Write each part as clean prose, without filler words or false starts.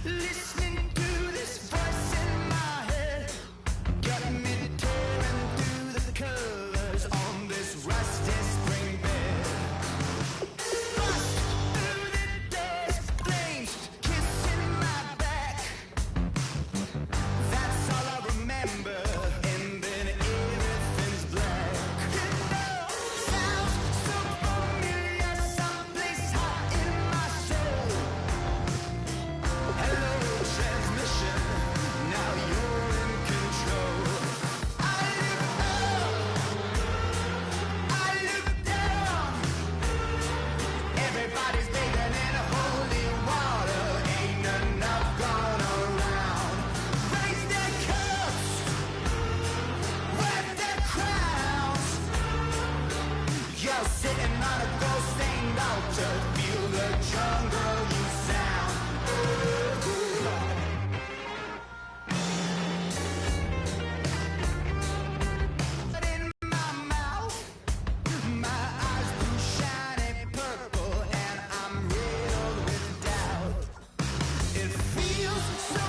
Listening to this voice in my head got me tearing through the colors on this rusty spring bed. Bust through the doors, flames kissing my back. That's all I remember, and then everything's black. You know, sounds so familiar, someplace hot in my soul. Hello, transmission, now you're in control. I look down, everybody's bathing in holy water, ain't enough gone around. Raise their cups, wear their crowns. You're sitting on a gold-stained altar, feel the jungle you sound. In my mouth, my eyes blue shiny purple, and I'm riddled with doubt. It feels so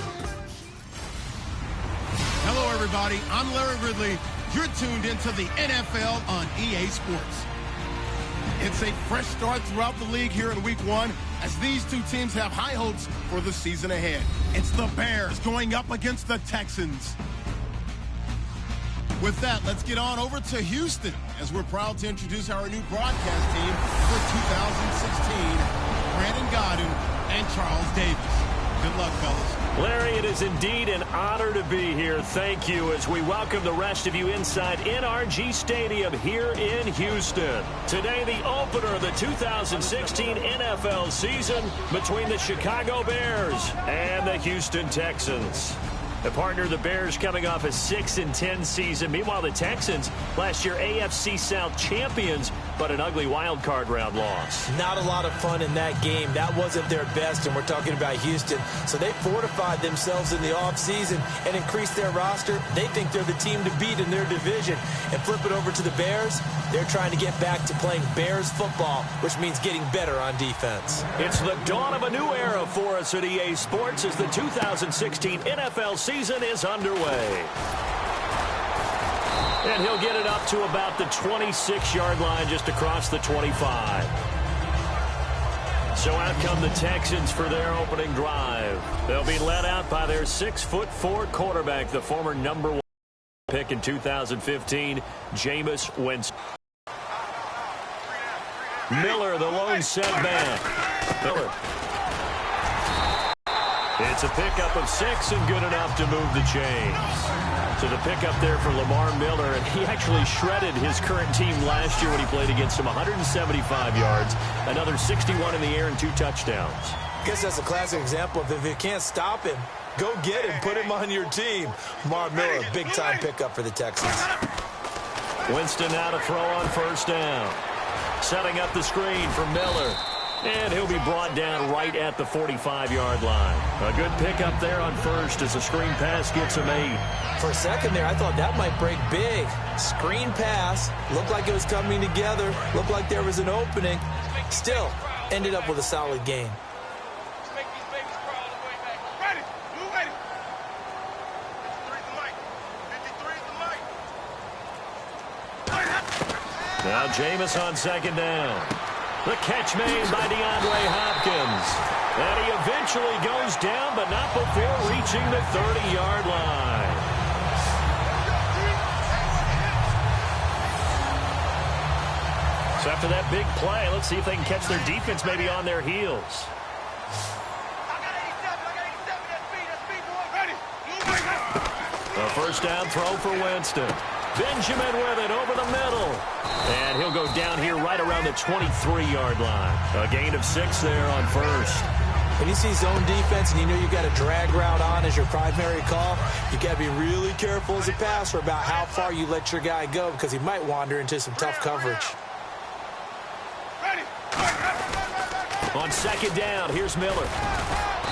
Hello, everybody. I'm Larry Ridley. You're tuned into the NFL on EA Sports. It's a fresh start throughout the league here in Week 1 as these two teams have high hopes for the season ahead. It's the Bears going up against the Texans. With that, let's get on over to Houston as we're proud to introduce our new broadcast team for 2016, Brandon Godin and Charles Davis. Good luck, fellas. Larry, it is indeed an honor to be here. Thank you as we welcome the rest of you inside NRG Stadium here in Houston. Today, the opener of the 2016 NFL season between the Chicago Bears and the Houston Texans. The partner, the Bears, coming off a 6-10 season. Meanwhile, the Texans, last year AFC South champions, but an ugly wild card round loss. Not a lot of fun in that game. That wasn't their best, and we're talking about Houston. So they fortified themselves in the offseason and increased their roster. They think they're the team to beat in their division. And flip it over to the Bears, they're trying to get back to playing Bears football, which means getting better on defense. It's the dawn of a new era for us at EA Sports as the 2016 NFL season is underway. And he'll get it up to about the 26-yard line, just across the 25. So out come the Texans for their opening drive. They'll be led out by their 6'4" quarterback, the former #1 pick in 2015, Jameis Winston. Miller, the lone setback. Miller. It's a pickup of 6 and good enough to move the chains. So the pickup there for Lamar Miller, and he actually shredded his current team last year when he played against them. 175 yards, another 61 in the air, and 2 touchdowns. I guess that's a classic example of if you can't stop him, go get him, put him on your team. Lamar Miller, big-time pickup for the Texans. Winston now to throw on first down. Setting up the screen for Miller. And he'll be brought down right at the 45-yard line. A good pickup there on first as the screen pass gets him 8. For a second there, I thought that might break big. Screen pass. Looked like it was coming together. Looked like there was an opening. Still, ended up with a solid gain. Now Jameis on second down. The catch made by DeAndre Hopkins. And he eventually goes down, but not before reaching the 30-yard line. So after that big play, let's see if they can catch their defense maybe on their heels. A first down throw for Winston. Benjamin with it over the middle. And he'll go down here right around the 23-yard line. A gain of 6 there on first. When you see zone defense and you know you've got a drag route on as your primary call, you got to be really careful as a passer about how far you let your guy go because he might wander into some tough coverage. On second down, here's Miller.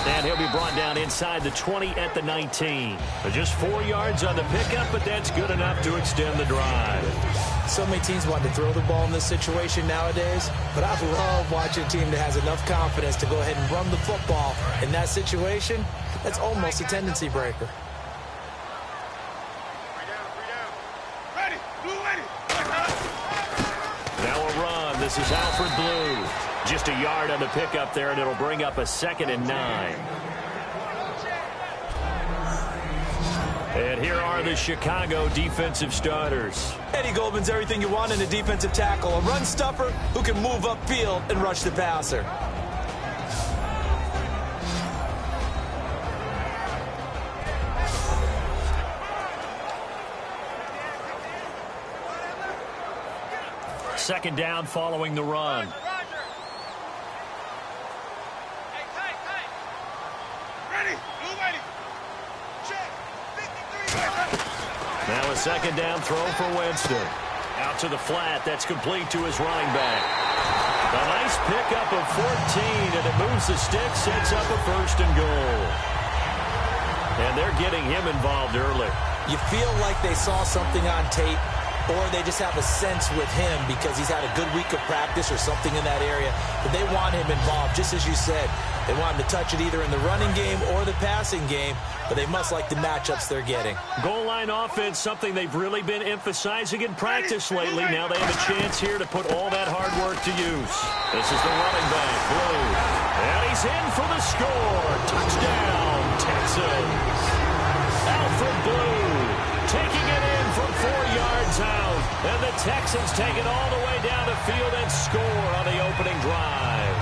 And he'll be brought down inside the 20 at the 19. Just 4 yards on the pickup, but that's good enough to extend the drive. So many teams want to throw the ball in this situation nowadays, but I love watching a team that has enough confidence to go ahead and run the football. In that situation, that's almost a tendency breaker. Now a run. This is Alfred Blue. Just a yard on the pickup there, and it'll bring up a 2nd and 9. And here are the Chicago defensive starters. Eddie Goldman's everything you want in a defensive tackle. A run stuffer who can move upfield and rush the passer. Second down following the run. Now a second down throw for Winston. Out to the flat. That's complete to his running back. A nice pickup of 14, and it moves the stick, sets up a 1st and goal. And they're getting him involved early. You feel like they saw something on tape, or they just have a sense with him because he's had a good week of practice or something in that area. But they want him involved, just as you said. They want him to touch it either in the running game or the passing game, but they must like the matchups they're getting. Goal line offense, something they've really been emphasizing in practice lately. Now they have a chance here to put all that hard work to use. This is the running back, Blue. And he's in for the score. Touchdown, Texans. Alfred Blue taking it in from 4 yards out. And the Texans take it all the way down the field and score on the opening drive.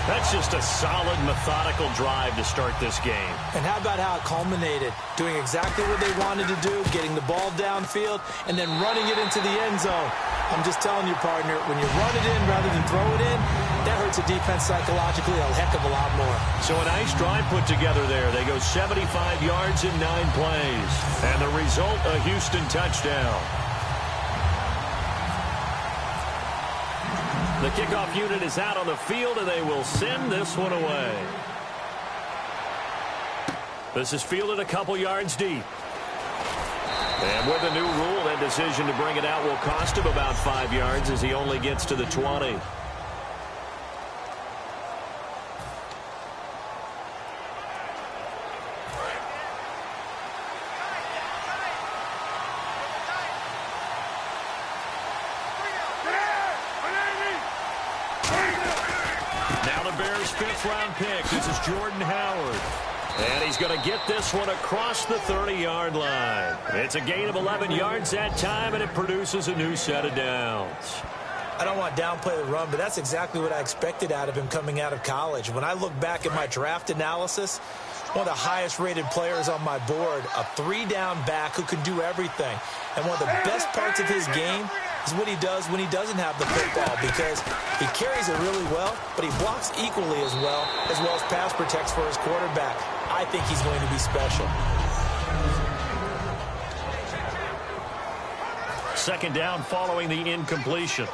That's just a solid, methodical drive to start this game. And how about how it culminated? Doing exactly what they wanted to do, getting the ball downfield, and then running it into the end zone. I'm just telling you, partner, when you run it in rather than throw it in, that hurts a defense psychologically a heck of a lot more. So a nice drive put together there. They go 75 yards in 9 plays. And the result, a Houston touchdown. The kickoff unit is out on the field, and they will send this one away. This is fielded a couple yards deep. And with the new rule, that decision to bring it out will cost him about 5 yards as he only gets to the 20. Fifth-round pick. This is Jordan Howard. And he's going to get this one across the 30-yard line. It's a gain of 11 yards that time, and it produces a new set of downs. I don't want to downplay the run, but that's exactly what I expected out of him coming out of college. When I look back at my draft analysis, one of the highest-rated players on my board, a 3-down back who can do everything. And one of the best parts of his game is what he does when he doesn't have the football, because he carries it really well, but he blocks equally as well as pass protects for his quarterback. I think he's going to be special. Second down following the incompletion.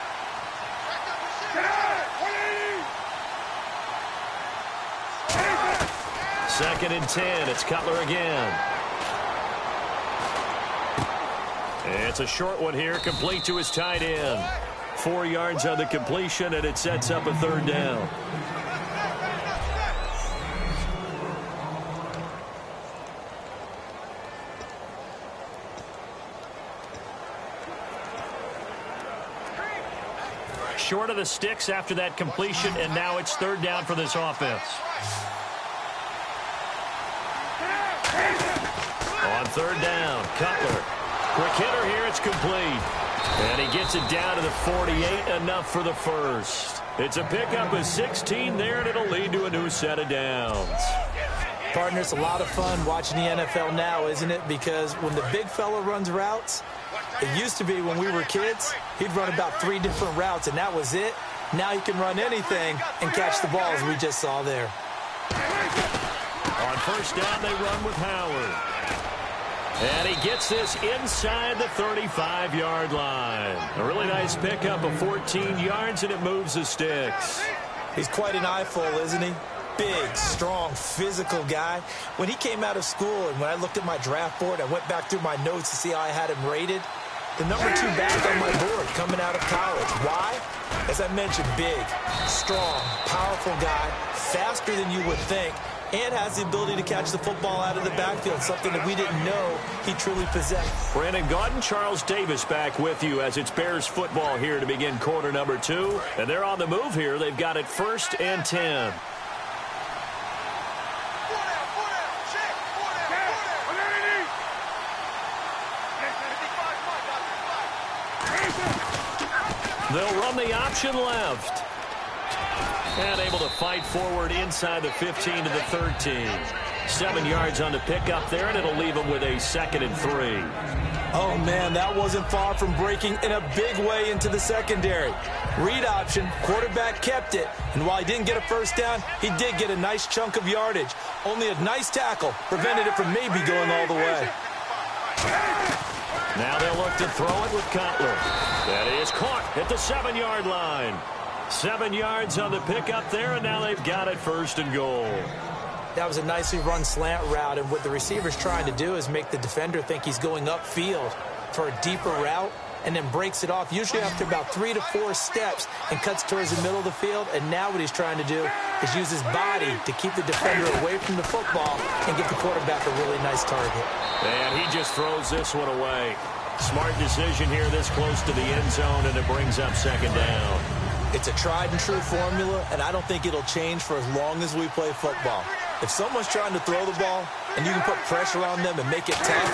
Second and 10. It's Cutler again. It's a short one here, complete to his tight end. 4 yards on the completion, and it sets up a 3rd down. Short of the sticks after that completion, and now it's 3rd down for this offense. On 3rd down, Cutler. Quick hitter here, it's complete. And he gets it down to the 48, enough for the first. It's a pickup of 16 there, and it'll lead to a new set of downs. Partner, it's a lot of fun watching the NFL now, isn't it? Because when the big fella runs routes, it used to be when we were kids, he'd run about 3 different routes, and that was it. Now he can run anything and catch the balls we just saw there. On 1st down, they run with Howard. And he gets this inside the 35-yard line. A really nice pickup of 14 yards, and it moves the sticks. He's quite an eyeful, isn't he? big, strong, physical guy. When he came out of school and when I looked at my draft board, I went back through my notes to see how I had him rated. The number 2 back on my board coming out of college. Why? As I mentioned, big, strong, powerful guy, faster than you would think, and has the ability to catch the football out of the backfield, something that we didn't know he truly possessed. Brandon Gaudin, Charles Davis back with you as it's Bears football here to begin quarter number 2. And they're on the move here. They've got it 1st and 10. They'll run the option left. And able to fight forward inside the 15 to the 13. 7 yards on the pickup there, and it'll leave them with a 2nd and 3. Oh, man, that wasn't far from breaking in a big way into the secondary. Read option, quarterback kept it, and while he didn't get a first down, he did get a nice chunk of yardage. Only a nice tackle prevented it from maybe going all the way. Now they'll look to throw it with Cutler. That is caught at the 7-yard line. 7 yards on the pickup there, and now they've got it 1st and goal. That was a nicely run slant route, and what the receiver's trying to do is make the defender think he's going upfield for a deeper route, and then breaks it off, usually after about 3 to 4 steps, and cuts towards the middle of the field. And now what he's trying to do is use his body to keep the defender away from the football and give the quarterback a really nice target. And he just throws this one away. Smart decision here this close to the end zone, and it brings up 2nd down. It's a tried-and-true formula, and I don't think it'll change for as long as we play football. If someone's trying to throw the ball and you can put pressure on them and make it tough,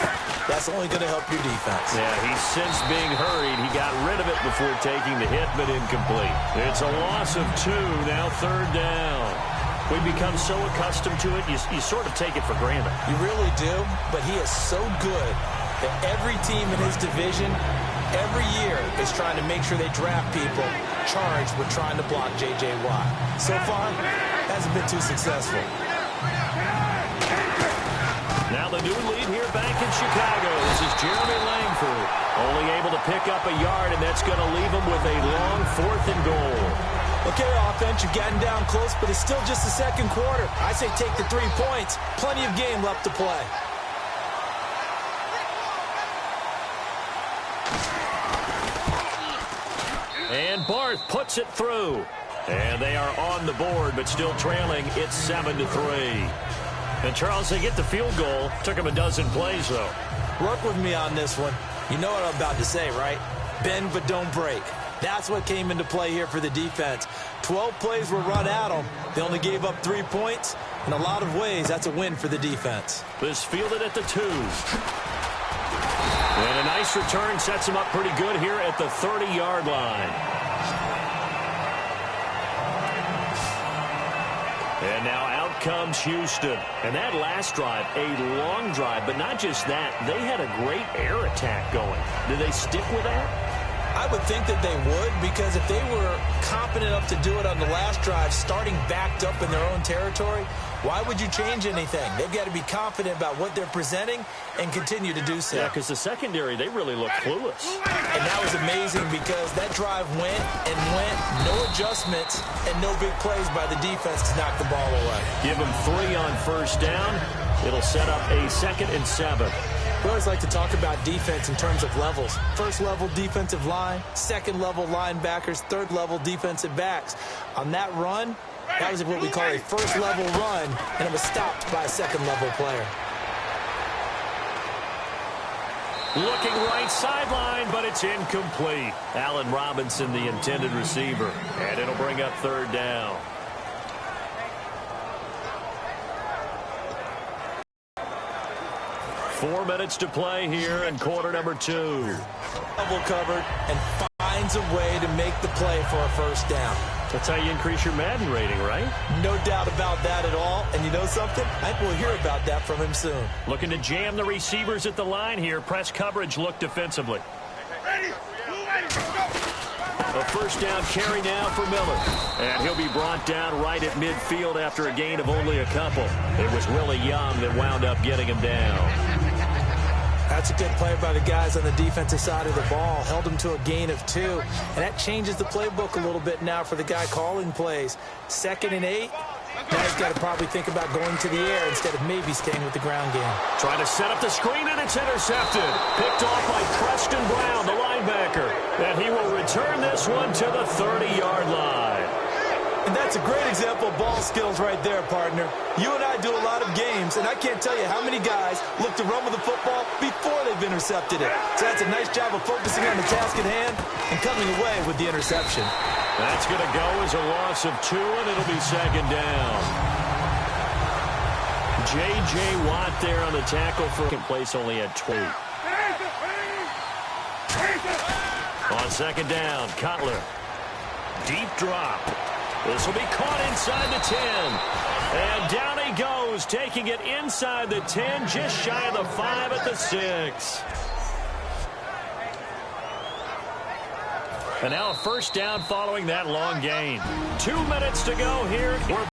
that's only going to help your defense. Yeah, he's since being hurried. He got rid of it before taking the hit, but incomplete. It's a loss of 2, now 3rd down. We become so accustomed to it, you sort of take it for granted. You really do, but he is so good that every team in his division every year is trying to make sure they draft people charged with trying to block J.J. Watt. So far, hasn't been too successful. Now the new lead here back in Chicago. This is Jeremy Langford. Only able to pick up a yard, and that's going to leave him with a long 4th and goal. Okay, offense, you've gotten down close, but it's still just the 2nd quarter. I say take the 3 points. Plenty of game left to play. And Barth puts it through. And they are on the board, but still trailing. It's 7-3. And, Charles, they get the field goal. Took them a dozen plays, though. Work with me on this one. You know what I'm about to say, right? Bend but don't break. That's what came into play here for the defense. 12 plays were run at them. They only gave up 3 points. In a lot of ways, that's a win for the defense. This fielded at the 2. And a nice return sets him up pretty good here at the 30-yard line. And now out comes Houston. And that last drive, a long drive, but not just that. They had a great air attack going. Did they stick with that? I would think that they would, because if they were competent enough to do it on the last drive, starting backed up in their own territory, why would you change anything? They've got to be confident about what they're presenting and continue to do so. Yeah, because the secondary, they really look clueless. And that was amazing because that drive went and went, no adjustments, and no big plays by the defense to knock the ball away. Give them 3 on 1st down. It'll set up a 2nd and 7. We always like to talk about defense in terms of levels. 1st level defensive line, 2nd level linebackers, 3rd level defensive backs. On that run, that was what we call a 1st level run, and it was stopped by a 2nd level player. Looking right sideline, but it's incomplete. Allen Robinson, the intended receiver. And it'll bring up 3rd down. Four minutes to play here in quarter number 2. Double covered and finds a way to make the play for a 1st down. That's how you increase your Madden rating, right? No doubt about that at all. And you know something? I think we'll hear about that from him soon. Looking to jam the receivers at the line here. Press coverage, look defensively. Ready? A 1st down carry now for Miller. And he'll be brought down right at midfield after a gain of only a couple. It was Willie Young that wound up getting him down. That's a good play by the guys on the defensive side of the ball. Held him to a gain of 2. And that changes the playbook a little bit now for the guy calling plays. 2nd and 8. Now he's got to probably think about going to the air instead of maybe staying with the ground game. Trying to set up the screen, and it's intercepted. Picked off by Preston Brown, the linebacker. And he will return this one to the 30-yard line. And that's a great example of ball skills right there, partner. You and I do a lot of games, and I can't tell you how many guys look to run with the football before they've intercepted it. So that's a nice job of focusing on the task at hand and coming away with the interception. That's going to go as a loss of 2, and it'll be second down. J.J. Watt there on the tackle for second place, only at 2. On second down, Cutler. Deep drop. This will be caught inside the 10. And down he goes, taking it inside the 10, just shy of the 5 at the 6. And now a first down following that long gain. 2 minutes to go here. We're